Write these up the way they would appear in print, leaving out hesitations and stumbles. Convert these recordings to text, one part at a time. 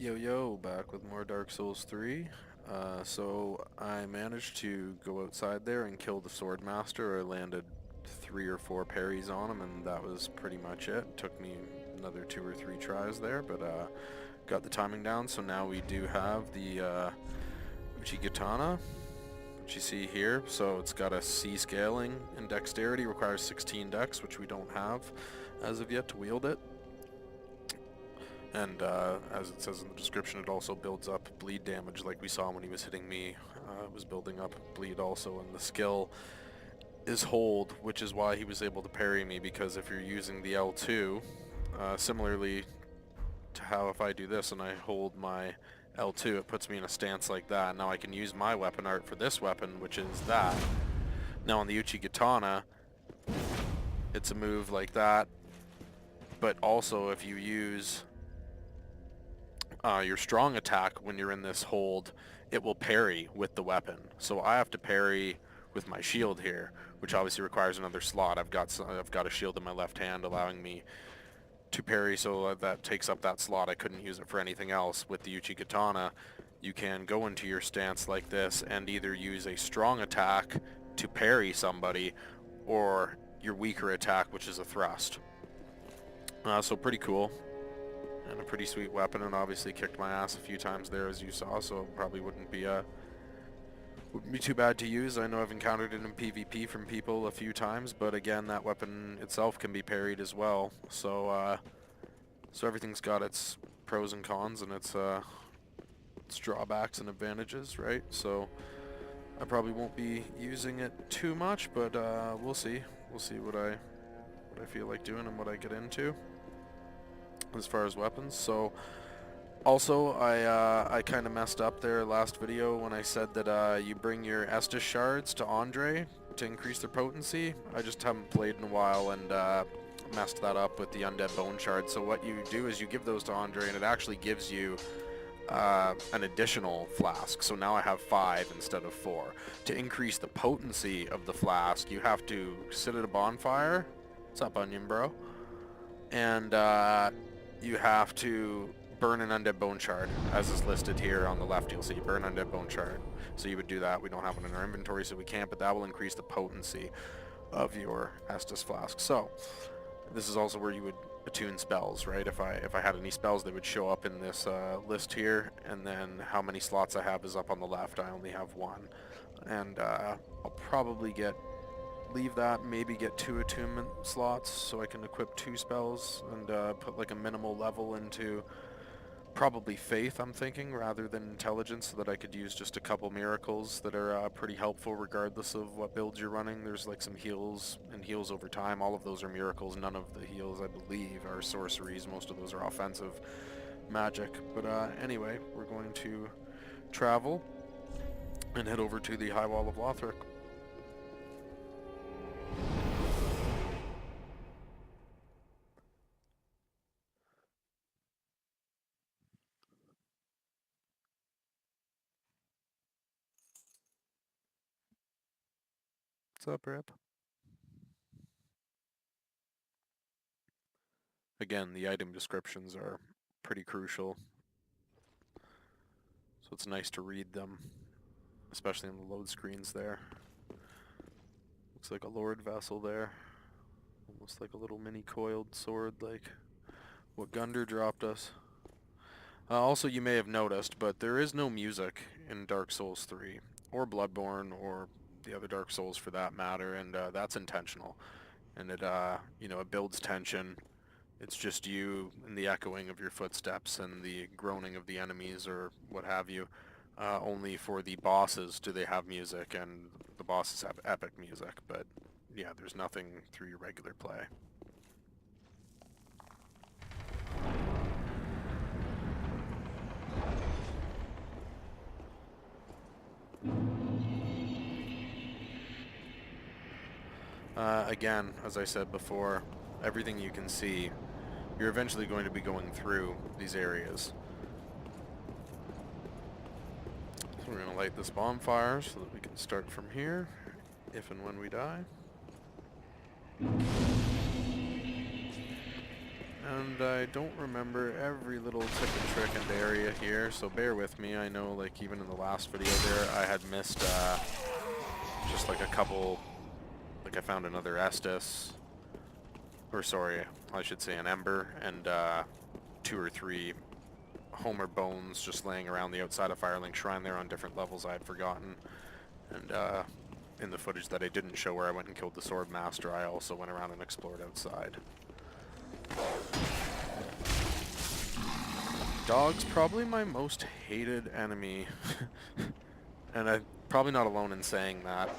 Yo yo, back with more Dark Souls 3. So I managed to go outside there and kill the Sword Master. I landed 3 or 4 parries on him, and that was pretty much it. It took me another 2 or 3 tries there, but got the timing down. So now we do have the Uchi Katana, which you see here. So it's got a C scaling and dexterity, requires 16 dex, which we don't have as of yet to wield it. And as it says in the description, it also builds up bleed damage like we saw when he was hitting me. It was building up bleed also, and the skill is hold, which is why he was able to parry me, because if you're using the L2, similarly to how if I do this and I hold my L2, it puts me in a stance like that. Now I can use my weapon art for this weapon, which is that. Now on the Uchi Katana, it's a move like that, but also if you use your strong attack when you're in this hold, it will parry with the weapon. So I have to parry with my shield here, which obviously requires another slot. I've got a shield in my left hand allowing me to parry, so that takes up that slot. I couldn't use it for anything else. With the Uchi Katana, you can go into your stance like this and either use a strong attack to parry somebody, or your weaker attack, which is a thrust. So pretty cool. And a pretty sweet weapon, and obviously kicked my ass a few times there, as you saw, so it probably wouldn't be too bad to use. I know I've encountered it in PvP from people a few times, but again, that weapon itself can be parried as well. So so everything's got its pros and cons and its drawbacks and advantages, right? So I probably won't be using it too much, but we'll see. We'll see what I feel like doing and what I get into as far as weapons. So also I kind of messed up there last video when I said that you bring your Estus shards to Andre to increase their potency. I just haven't played in a while and messed that up with the undead bone shards. So what you do is you give those to Andre, and it actually gives you an additional flask. So now I have 5 instead of 4. To increase the potency of the flask, you have to sit at a bonfire. What's up, Onion Bro? And you have to burn an undead bone shard, as is listed here on the left. You'll see burn undead bone shard. So you would do that. We don't have it in our inventory, so we can't, but that will increase the potency of your Estus flask. So this is also where you would attune spells, right? If I had any spells, they would show up in this list here, and then how many slots I have is up on the left. I only have 1, and I'll probably leave that, maybe get 2 attunement slots so I can equip 2 spells and put like a minimal level into probably faith, I'm thinking, rather than intelligence, so that I could use just a couple miracles that are pretty helpful regardless of what builds you're running. There's like some heals and heals over time. All of those are miracles. None of the heals, I believe, are sorceries. Most of those are offensive magic. But anyway, we're going to travel and head over to the High Wall of Lothric. What's up, Rip? Again, the item descriptions are pretty crucial, so it's nice to read them, especially in the load screens there. Looks like a Lord vessel there, almost like a little mini coiled sword like what Gunder dropped us. Also, you may have noticed, but there is no music in Dark Souls 3, or Bloodborne, or the other Dark Souls for that matter, and that's intentional. And it, you know, it builds tension. It's just you and the echoing of your footsteps and the groaning of the enemies or what have you. Only for the bosses do they have music, and the bosses have epic music, but yeah, there's nothing through your regular play. Again, as I said before, everything you can see, you're eventually going to be going through these areas. So we're going to light this bonfire so that we can start from here, if and when we die. And I don't remember every little tip and trick and area here, so bear with me. I know, like, even in the last video there, I had missed just like a couple, like I found another Estus, or sorry, I should say an Ember, and 2 or 3 Homer bones just laying around the outside of Firelink Shrine there on different levels I had forgotten. And in the footage that I didn't show where I went and killed the Sword Master, I also went around and explored outside. Dog's probably my most hated enemy, and I'm probably not alone in saying that,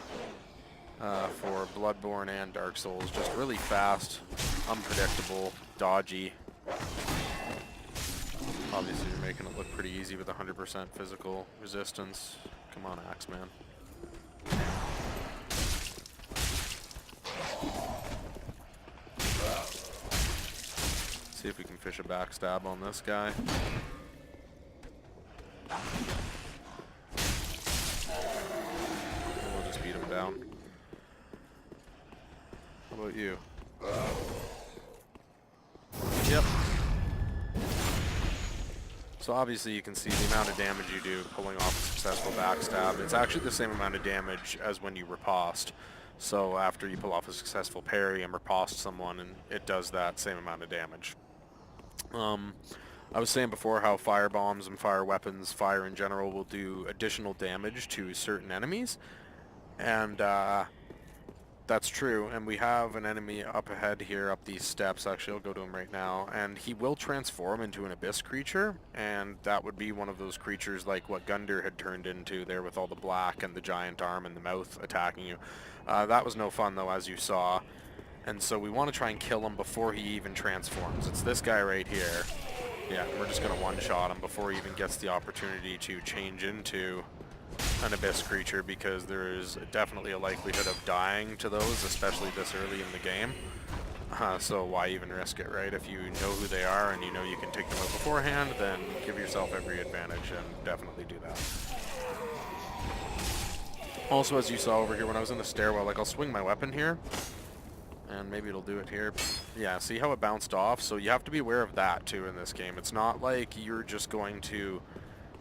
for Bloodborne and Dark Souls. Just really fast, unpredictable, dodgy. Obviously you're making it look pretty easy with 100% physical resistance. Come on, Axeman. See if we can fish a backstab on this guy. We'll just beat him down. How about you? Yep. So obviously you can see the amount of damage you do pulling off a successful backstab. It's actually the same amount of damage as when you riposte. So after you pull off a successful parry and riposte someone, and it does that same amount of damage. I was saying before how fire bombs and fire weapons, fire in general, will do additional damage to certain enemies, and that's true. And we have an enemy up ahead here, up these steps. Actually, I'll go to him right now, and he will transform into an abyss creature, and that would be one of those creatures like what Gundyr had turned into there with all the black and the giant arm and the mouth attacking you. That was no fun though, as you saw. And so we want to try and kill him before he even transforms. It's this guy right here. Yeah, we're just going to one-shot him before he even gets the opportunity to change into an abyss creature, because there is definitely a likelihood of dying to those, especially this early in the game. So why even risk it, right? If you know who they are and you know you can take them out beforehand, then give yourself every advantage and definitely do that. Also, as you saw over here when I was in the stairwell, like I'll swing my weapon here, and maybe it'll do it here. Yeah, see how it bounced off? So you have to be aware of that too in this game. It's not like you're just going to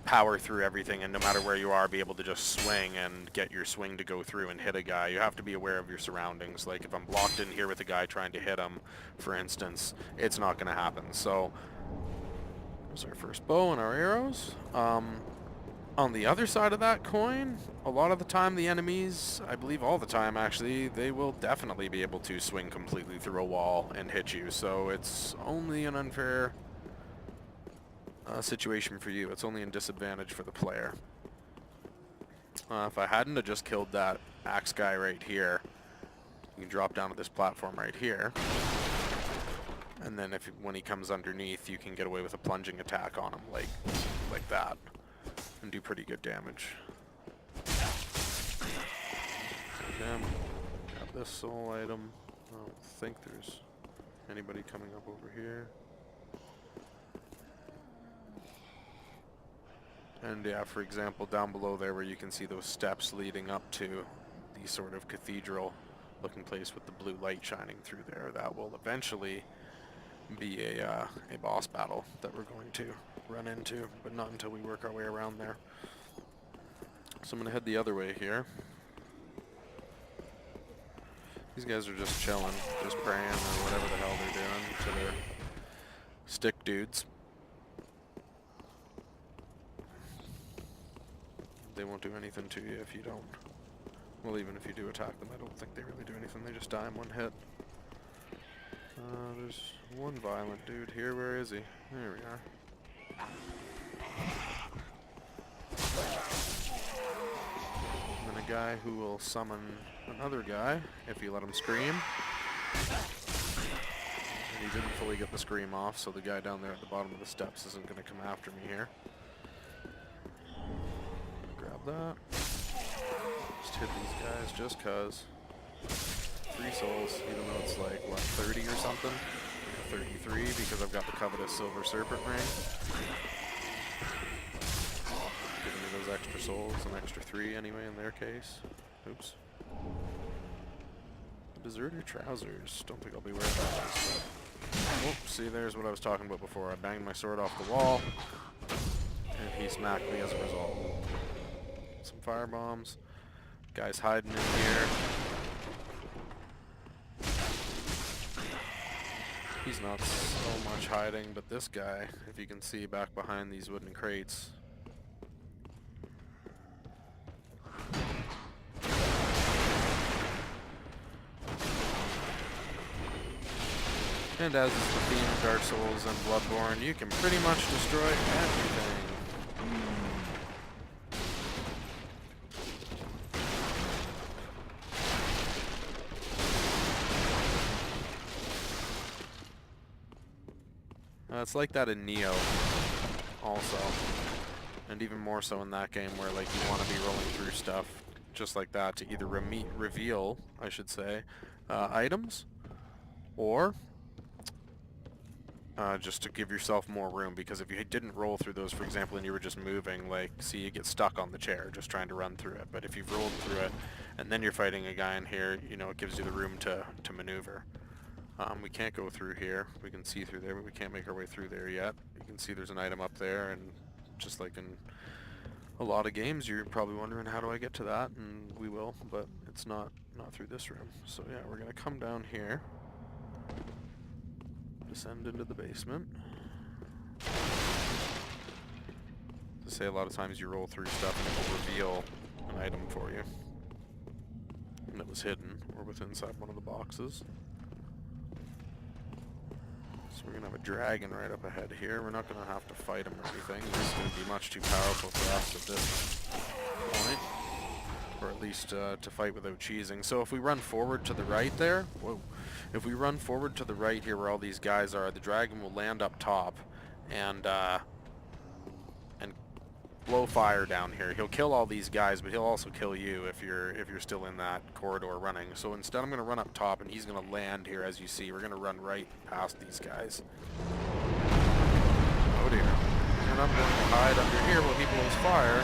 power through everything and no matter where you are be able to just swing and get your swing to go through and hit a guy. You have to be aware of your surroundings. Like if I'm blocked in here with a guy trying to hit him, for instance, it's not going to happen. So there's our first bow and our arrows. On the other side of that coin, a lot of the time the enemies, I believe all the time actually, they will definitely be able to swing completely through a wall and hit you. So it's only an unfair situation for you. It's only a disadvantage for the player. If I hadn't have just killed that axe guy right here, you can drop down to this platform right here. And then when he comes underneath, you can get away with a plunging attack on him like that. And do pretty good damage. Grab this soul item. I don't think there's anybody coming up over here. And yeah, for example, down below there where you can see those steps leading up to the sort of cathedral looking place with the blue light shining through there, that will eventually be a boss battle that we're going to run into, but not until we work our way around there. So I'm going to head the other way here. These guys are just chilling, just praying or whatever the hell they're doing to their stick dudes. They won't do anything to you if you don't. Well, even if you do attack them, I don't think they really do anything. They just die in one hit. There's one violent dude here. Where is he? There we are. And then a guy who will summon another guy if you let him scream. And he didn't fully get the scream off, so the guy down there at the bottom of the steps isn't going to come after me here. Grab that. Just hit these guys just cause. 3 souls, even though it's like, what, 30 or something? 33, because I've got the covetous silver serpent ring. Giving me those extra souls, an extra 3 anyway in their case. Oops. Deserter trousers. Don't think I'll be wearing those. Oh, see, there's what I was talking about before. I banged my sword off the wall, and he smacked me as a result. Some fire bombs. Guy's hiding in here. He's not so much hiding, but this guy, if you can see back behind these wooden crates. And as is the theme of Dark Souls and Bloodborne, you can pretty much destroy everything. It's like that in Neo, also. And even more so in that game where like you want to be rolling through stuff just like that to either reveal, I should say, items, or just to give yourself more room, because if you didn't roll through those, for example, and you were just moving, like, see, you get stuck on the chair just trying to run through it. But if you've rolled through it, and then you're fighting a guy in here, you know, it gives you the room to maneuver. We can't go through here. We can see through there, but we can't make our way through there yet. You can see there's an item up there, and just like in a lot of games, you're probably wondering, how do I get to that? And we will, but it's not through this room. So yeah, we're gonna come down here. Descend into the basement. To say, a lot of times you roll through stuff and it will reveal an item for you. And it was hidden or within inside one of the boxes. So we're gonna have a dragon right up ahead here. We're not gonna have to fight him or anything. This is gonna be much too powerful for us at this point. Or at least to fight without cheesing. So if we run forward to the right there, whoa. If we run forward to the right here where all these guys are, the dragon will land up top and blow fire down here. He'll kill all these guys, but he'll also kill you if you're still in that corridor running. So instead I'm gonna run up top and he's gonna land here. As you see, we're gonna run right past these guys. Oh dear. And I'm going to hide under here while he blows fire.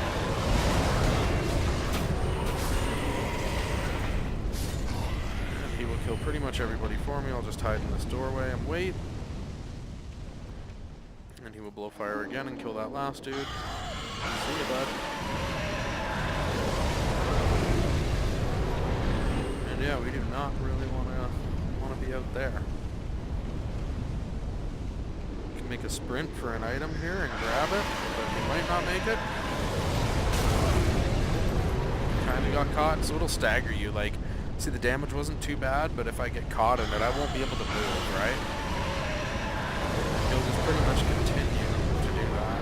He will kill pretty much everybody for me. I'll just hide in this doorway and wait. And he will blow fire again and kill that last dude. See you, bud. And yeah, we do not really want to be out there. We can make a sprint for an item here and grab it, but we might not make it. Kind of got caught, so it'll stagger you. Like, see, the damage wasn't too bad, but if I get caught in it, I won't be able to move, right? He'll just pretty much continue to do that.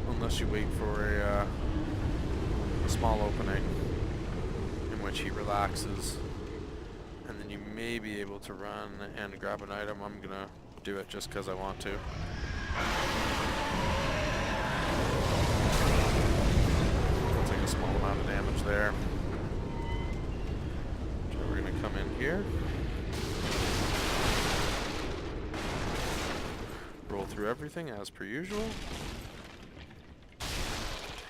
Unless you wait for a small opening in which he relaxes. And then you may be able to run and grab an item. I'm gonna do it just because I want to. I'll take a small amount of damage there. We're gonna come in here. Roll through everything as per usual.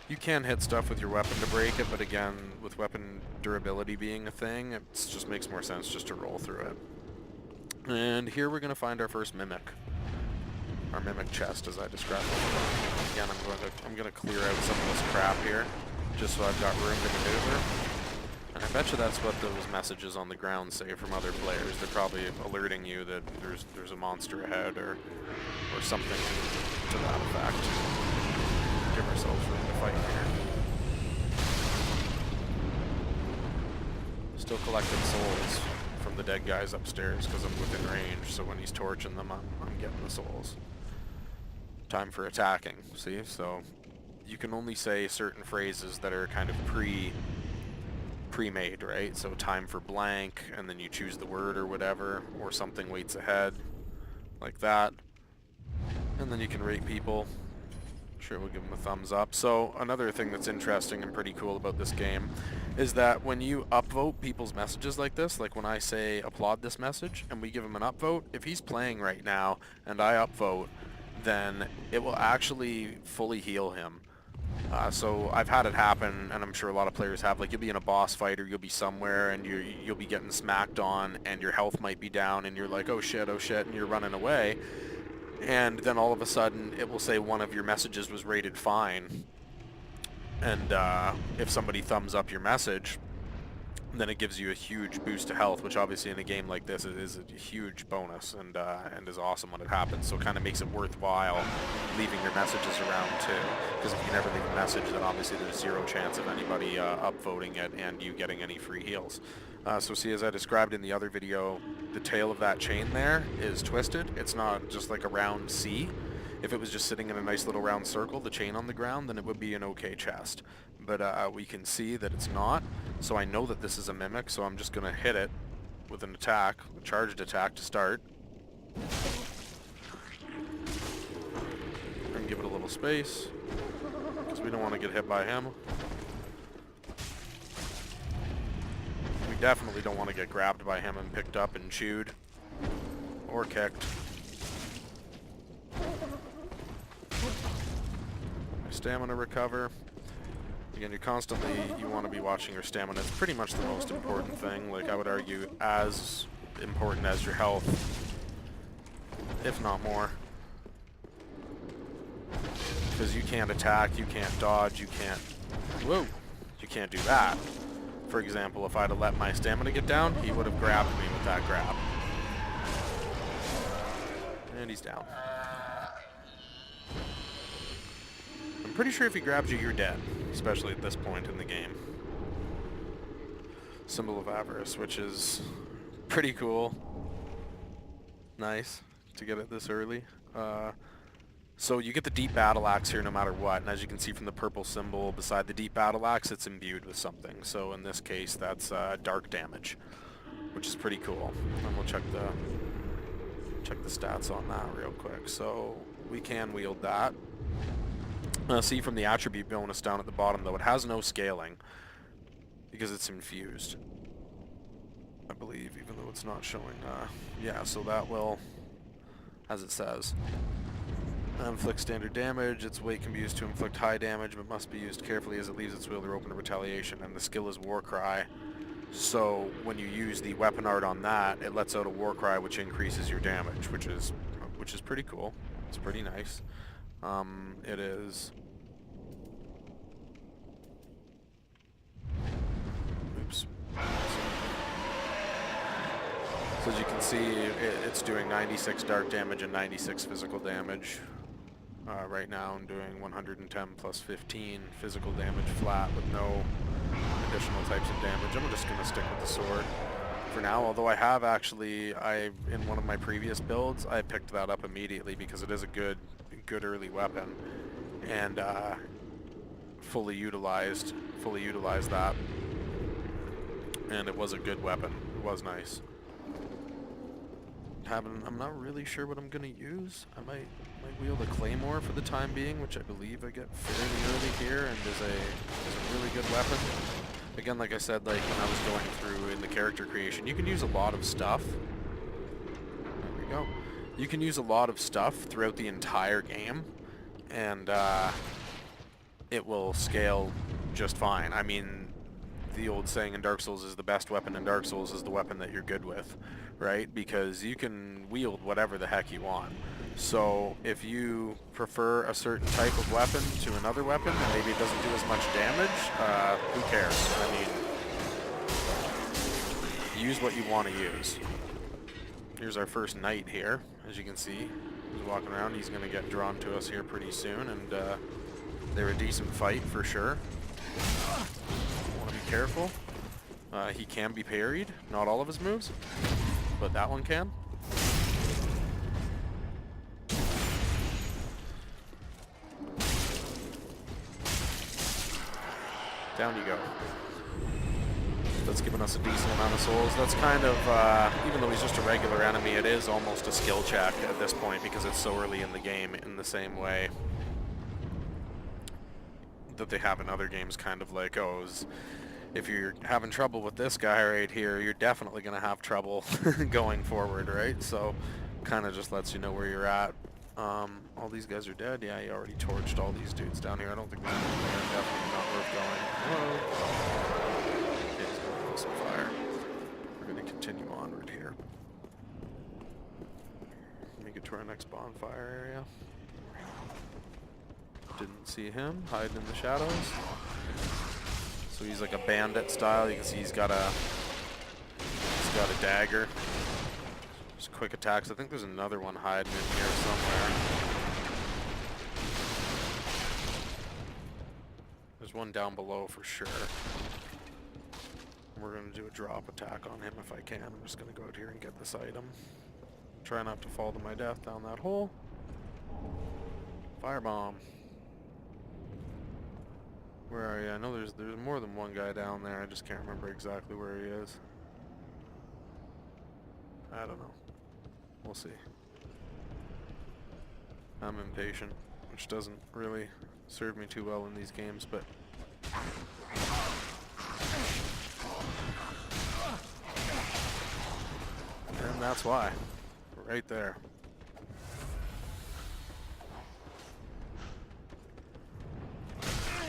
You can hit stuff with your weapon to break it, but again, with weapon durability being a thing, it just makes more sense just to roll through it. And here we're gonna find our first mimic. Our mimic chest, as I described before. Again, I'm gonna clear out some of this crap here, just so I've got room to maneuver. And I bet you that's what those messages on the ground say from other players. They're probably alerting you that there's a monster ahead or something to that effect. Give ourselves room to fight here. Still collecting souls from the dead guys upstairs because I'm within range, so when he's torching them, I'm getting the souls. Time for attacking, see? So you can only say certain phrases that are kind of pre-made, right? So time for blank, and then you choose the word or whatever, or something waits ahead, like that. And then you can rate people. Sure, we'll give them a thumbs up. So another thing that's interesting and pretty cool about this game is that when you upvote people's messages like this, like when I say applaud this message and we give him an upvote, if he's playing right now and I upvote, then it will actually fully heal him. So I've had it happen, and I'm sure a lot of players have. Like, you'll be in a boss fight, or you'll be somewhere, and you'll be getting smacked on, and your health might be down, and you're like, oh shit, and you're running away. And then all of a sudden, it will say one of your messages was rated fine. And if somebody thumbs up your message, then it gives you a huge boost to health, which obviously in a game like this is a huge bonus, and is awesome when it happens. So it kind of makes it worthwhile leaving your messages around too, because if you never leave a message, then obviously there's zero chance of anybody upvoting it and you getting any free heals. So see, as I described in the other video, the tail of that chain there is twisted. It's not just like a round C. If it was just sitting in a nice little round circle, the chain on the ground, then it would be an okay chest. But we can see that it's not, so I know that this is a mimic, so I'm just going to hit it with an attack, a charged attack to start. And give it a little space, because we don't want to get hit by him. We definitely don't want to get grabbed by him and picked up and chewed, or kicked. My stamina recover. Again, you want to be watching your stamina. It's pretty much the most important thing. Like, I would argue as important as your health, if not more. Because you can't attack, you can't dodge, you can't do that. For example, if I'd have let my stamina get down, he would have grabbed me with that grab. And he's down. I'm pretty sure if he grabs you, you're dead, especially at this point in the game. Symbol of Avarice, which is pretty cool. Nice to get it this early. So you get the deep battle axe here no matter what, and as you can see from the purple symbol beside the deep battle axe, it's imbued with something. So in this case, that's dark damage, which is pretty cool. And we'll check the stats on that real quick. So we can wield that. See from the attribute bonus down at the bottom, though, it has no scaling because it's infused, I believe, even though it's not showing. Yeah, so that will, as it says, inflict standard damage. Its weight can be used to inflict high damage, but must be used carefully as it leaves its wielder open to retaliation. And the skill is Warcry. So when you use the weapon art on that, it lets out a Warcry, which increases your damage, which is pretty cool. It's pretty nice. It is. Oops. So as you can see, it's doing 96 dark damage and 96 physical damage. Right now I'm doing 110 plus 15 physical damage flat with no additional types of damage. I'm just going to stick with the sword for now, although I have actually, in one of my previous builds, I picked that up immediately because it is a good early weapon, and fully utilized that, and it was a good weapon. It was nice. I'm not really sure what I'm gonna use. I might wield a claymore for the time being, which I believe I get fairly early here, and is a really good weapon. Again, like I said, like when I was going through in the character creation, you can use a lot of stuff. There we go. You can use a lot of stuff throughout the entire game, and it will scale just fine. I mean, the old saying in Dark Souls is the best weapon in Dark Souls is the weapon that you're good with, right? Because you can wield whatever the heck you want. So if you prefer a certain type of weapon to another weapon, and maybe it doesn't do as much damage, who cares? I mean, use what you want to use. Here's our first knight here. As you can see, he's walking around. He's going to get drawn to us here pretty soon, and they're a decent fight for sure. Want to be careful. He can be parried. Not all of his moves, but that one can. Down you go. That's given us a decent amount of souls. That's kind of, even though he's just a regular enemy, it is almost a skill check at this point because it's so early in the game, in the same way that they have in other games, kind of like, oh, if you're having trouble with this guy right here, you're definitely going to have trouble going forward, right? So kind of just lets you know where you're at. All these guys are dead. Yeah, he already torched all these dudes down here. I don't think there's anything there. Definitely not worth going. Whoa. Okay, he's gonna throw some fire. We're gonna continue onward here. Make it to our next bonfire area. Didn't see him hiding in the shadows. So he's like a bandit style. You can see he's got a dagger. Just quick attacks. I think there's another one hiding in here somewhere. There's one down below for sure. We're going to do a drop attack on him if I can. I'm just going to go out here and get this item. Try not to fall to my death down that hole. Firebomb. Where are you? I know there's more than one guy down there. I just can't remember exactly where he is. I don't know. We'll see. I'm impatient, which doesn't really serve me too well in these games, but... And that's why. Right there.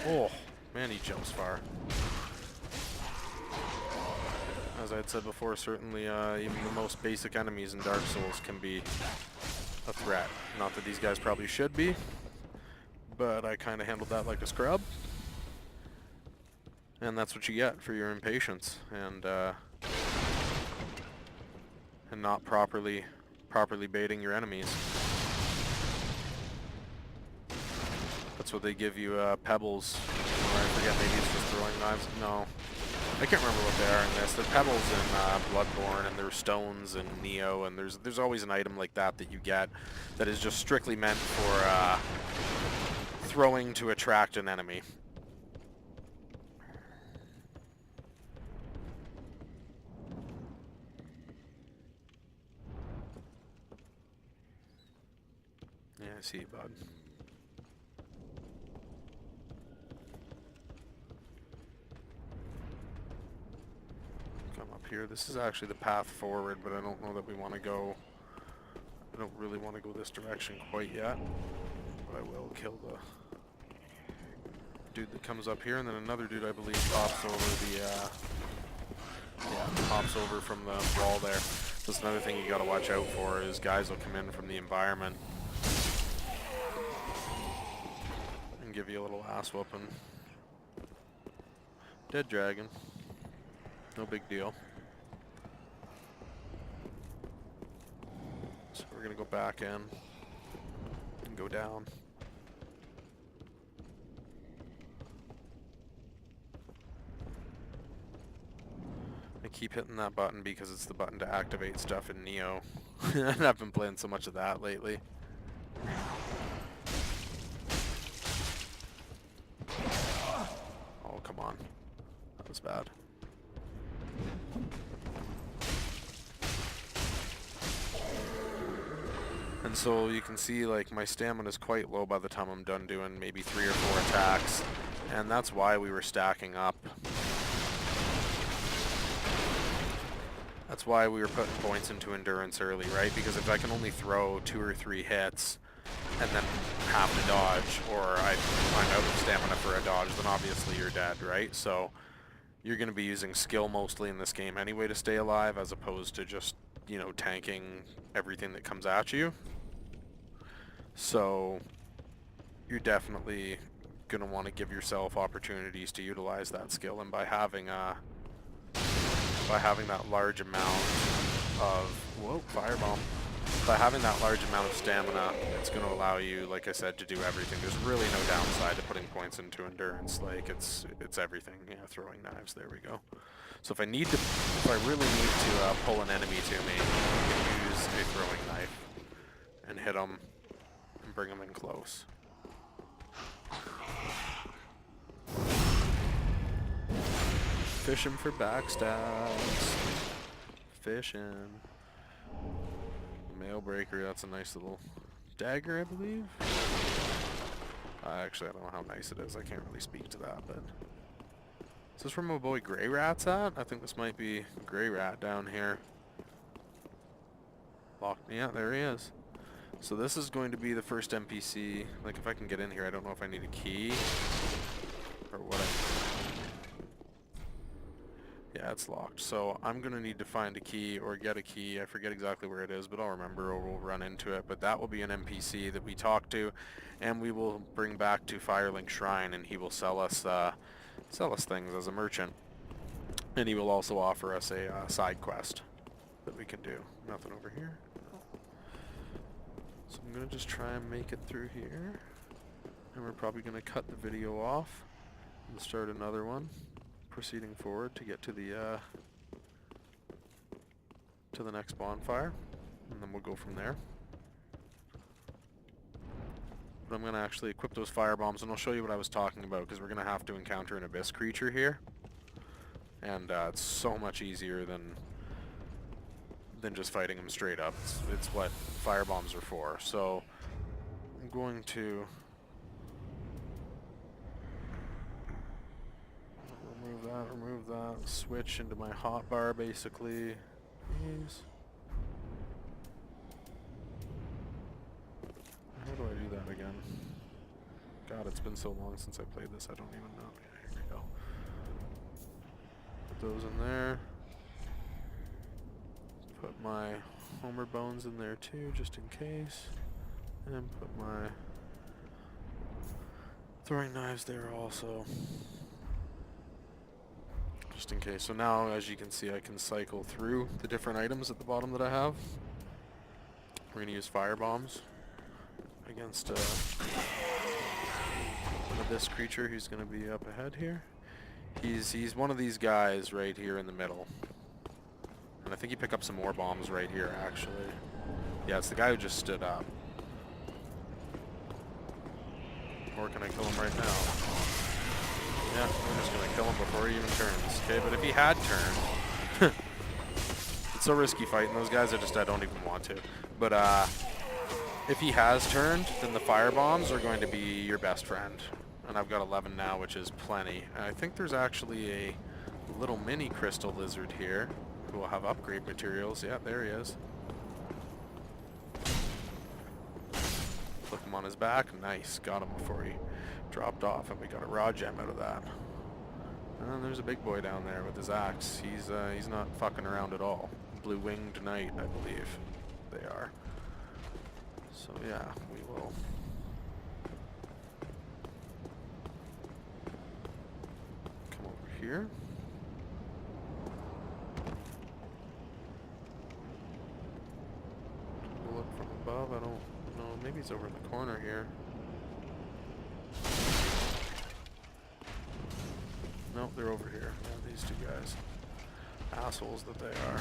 Oh, man, he jumps far. As I had said before, certainly even the most basic enemies in Dark Souls can be a threat. Not that these guys probably should be, but I kind of handled that like a scrub. And that's what you get for your impatience and not properly baiting your enemies. That's what they give you, pebbles. Or I forget, maybe it's just throwing knives. No. I can't remember what they are in this. They're pebbles in Bloodborne, and there's stones in Neo, and there's always an item like that that you get that is just strictly meant for throwing to attract an enemy. Yeah, I see you, bud. Come up here. This is actually the path forward, but I don't know that we want to go... I don't really want to go this direction quite yet. But I will kill the dude that comes up here, and then another dude, I believe, pops over the... pops over from the wall there. That's another thing you gotta watch out for, is guys will come in from the environment and give you a little ass whooping. Dead dragon. No big deal. So we're gonna go back in and go down. I keep hitting that button because it's the button to activate stuff in Neo. And I've been playing so much of that lately. Oh, come on. That was bad. And so you can see, like, my stamina is quite low by the time I'm done doing maybe 3 or 4 attacks. And that's why we were stacking up. That's why we were putting points into endurance early, right? Because if I can only throw 2 or 3 hits and then have to dodge, or I'm out of stamina for a dodge, then obviously you're dead, right? So you're going to be using skill mostly in this game anyway to stay alive, as opposed to just, you know, tanking everything that comes at you. So you're definitely going to want to give yourself opportunities to utilize that skill, and by having that large amount of firebomb, by having that large amount of stamina, it's going to allow you, like I said, to do everything. There's really no downside to putting points into endurance. Like, it's everything. Yeah, throwing knives. There we go. So if I really need to pull an enemy to me, I can use a throwing knife and hit them and bring them in close. Fishing for backstabs. Fishing. Mail breaker, that's a nice little dagger, I believe. Actually, I don't know how nice it is. I can't really speak to that, but... Is this where my boy Grey Rat's at? I think this might be Grey Rat down here. Locked. Yeah, there he is. So this is going to be the first NPC. Like, if I can get in here, I don't know if I need a key or what. Yeah, it's locked. So I'm going to need to find a key or get a key. I forget exactly where it is, but I'll remember or we'll run into it. But that will be an NPC that we talk to, and we will bring back to Firelink Shrine, and he will sell us things as a merchant. And he will also offer us a side quest that we can do. Nothing over here. So I'm going to just try and make it through here. And we're probably going to cut the video off and start another one, proceeding forward to get to the next bonfire, and then we'll go from there. But I'm going to actually equip those fire bombs, and I'll show you what I was talking about, because we're going to have to encounter an abyss creature here, and it's so much easier than just fighting him straight up. It's what fire bombs are for. So I'm going to remove that, switch into my hotbar basically. Please. How do I do that again? God, it's been so long since I played this, I don't even know. Yeah, here we go. Put those in there. Put my Homer bones in there too, just in case. And put my throwing knives there also, just in case. So now, as you can see, I can cycle through the different items at the bottom that I have. We're going to use fire bombs against this creature who's going to be up ahead here. He's one of these guys right here in the middle. And I think you pick up some more bombs right here, actually. Yeah, it's the guy who just stood up. Or can I kill him right now? Yeah, I'm just going to kill him before he even turns. Okay, but if he had turned... It's so risky fighting those guys, I don't even want to. But if he has turned, then the fire bombs are going to be your best friend. And I've got 11 now, which is plenty. And I think there's actually a little mini crystal lizard here who will have upgrade materials. Yeah, there he is. Flip him on his back. Nice. Got him before he dropped off, and we got a raw gem out of that. And then there's a big boy down there with his axe. He's not fucking around at all. Blue-winged knight, I believe they are. So yeah, we will come over here. We'll look from above. I don't know. Maybe he's over in the corner here. Nope, they're over here. Yeah, these two guys. Assholes that they are.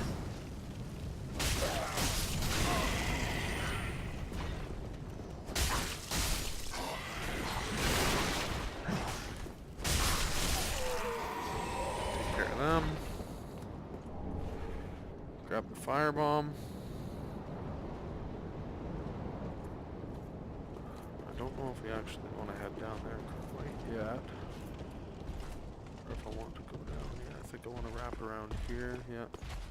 Take care of them. Grab the firebomb. I don't know if we actually want to head down there quite yet. Or if I want to go down. Yeah, I think I want to wrap around here. Yeah,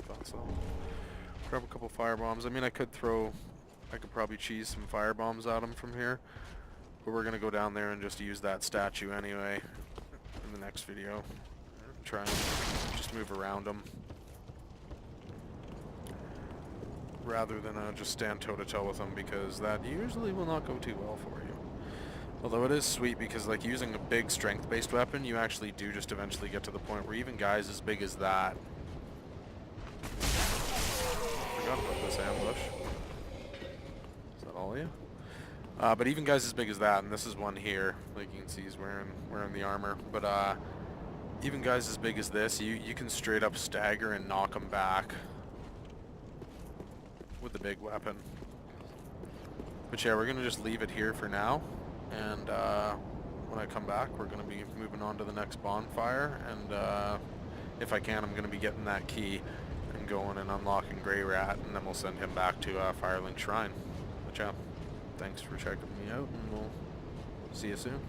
thought so. Grab a couple fire bombs. I mean, I could probably cheese some fire bombs at him from here. But we're going to go down there and just use that statue anyway in the next video. Try and just move around him, rather than just stand toe-to-toe with him, because that usually will not go too well for you. Although it is sweet because, like, using a big strength-based weapon, you actually do just eventually get to the point where even guys as big as that... Forgot about this ambush. Is that all of you? But even guys as big as that, and this is one here, like you can see he's wearing the armor, but even guys as big as this, you can straight up stagger and knock them back with the big weapon. But yeah, we're going to just leave it here for now. And when I come back, we're going to be moving on to the next bonfire, and if I can, I'm going to be getting that key and going and unlocking Grey Rat, and then we'll send him back to Firelink Shrine. But yeah, thanks for checking me out, and we'll see you soon.